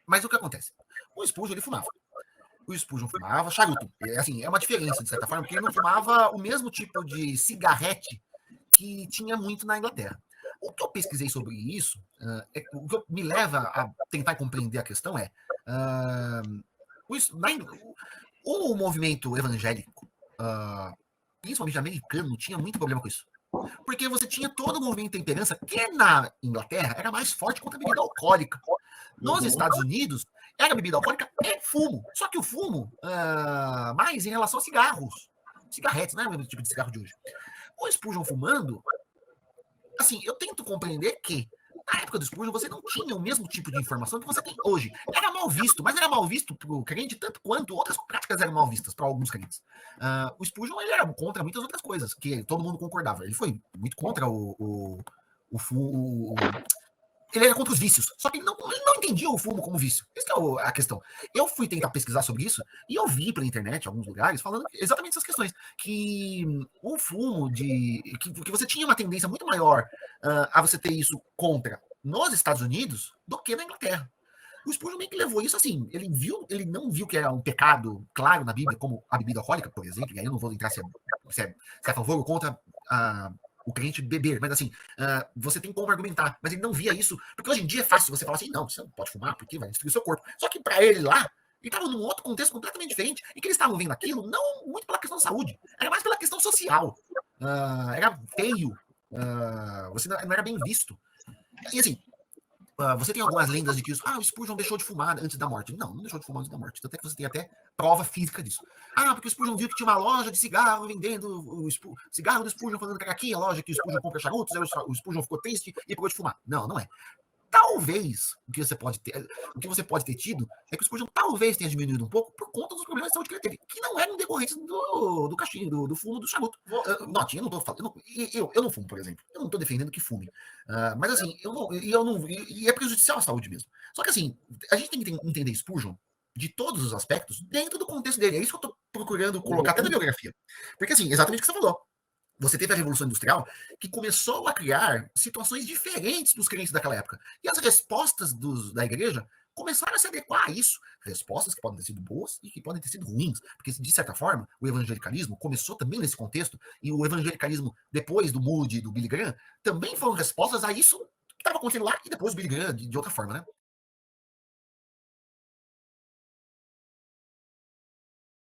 Mas o que acontece? O Spurgeon, ele fumava. O Spurgeon fumava charuto. Assim, é uma diferença, de certa forma, porque ele não fumava o mesmo tipo de cigarrete que tinha muito na Inglaterra. O que eu pesquisei sobre isso, o que me leva a tentar compreender a questão é, uh, o movimento evangélico, principalmente americano, tinha muito problema com isso. Porque você tinha todo o movimento de temperança que na Inglaterra era mais forte contra a bebida alcoólica. Nos Estados Unidos, era bebida alcoólica e fumo. Só que o fumo, mais em relação a cigarros. Cigarretes, não é o mesmo tipo de cigarro de hoje. O Spurgeon fumando, assim, eu tento compreender que na época do Spurgeon você não tinha o mesmo tipo de informação que você tem hoje. Era mal visto, mas era mal visto para o crente tanto quanto outras práticas eram mal vistas para alguns crentes. O Spurgeon ele era contra muitas outras coisas, que todo mundo concordava. Ele foi muito contra ele era contra os vícios, só que ele não entendia o fumo como vício. Essa é a questão. Eu fui tentar pesquisar sobre isso e eu vi pela internet, em alguns lugares, falando exatamente essas questões. Que o fumo, que você tinha uma tendência muito maior a você ter isso contra nos Estados Unidos do que na Inglaterra. O Spurgeon meio que levou isso assim. Ele não viu que era um pecado claro na Bíblia, como a bebida alcoólica, por exemplo, e aí eu não vou entrar se é a favor ou contra o crente beber, mas assim, você tem como argumentar, mas ele não via isso, porque hoje em dia é fácil você falar assim, não, você não pode fumar, porque vai destruir o seu corpo. Só que para ele lá, ele estava num outro contexto completamente diferente, e que eles estavam vendo aquilo não muito pela questão da saúde, era mais pela questão social. Era feio, você não era bem visto. E assim, você tem algumas lendas de que o Spurgeon deixou de fumar antes da morte. Não deixou de fumar antes da morte. Tanto é que você tem até prova física disso. Porque o Spurgeon viu que tinha uma loja de cigarro vendendo cigarro do Spurgeon fazendo aqui, a loja que o Spurgeon compra charutos, aí o Spurgeon ficou triste e parou de fumar. Não é. Talvez o que você pode ter tido é que o Spurgeon talvez tenha diminuído um pouco por conta dos problemas de saúde que ele teve, que não eram decorrentes do cachimbo, do fumo do charuto. Note, eu não tô falando. Eu não fumo, por exemplo. Eu não tô defendendo que fume. Mas assim, e é prejudicial à saúde mesmo. Só que assim, a gente tem que entender Spurgeon de todos os aspectos dentro do contexto dele. É isso que eu tô procurando colocar até na biografia. Porque assim, exatamente o que você falou. Você teve a Revolução Industrial, que começou a criar situações diferentes para os crentes daquela época. E as respostas da igreja começaram a se adequar a isso. Respostas que podem ter sido boas e que podem ter sido ruins. Porque, de certa forma, o evangelicalismo começou também nesse contexto, e o evangelicalismo, depois do Moody e do Billy Graham, também foram respostas a isso que estava acontecendo lá, e depois o Billy Graham, de outra forma, né?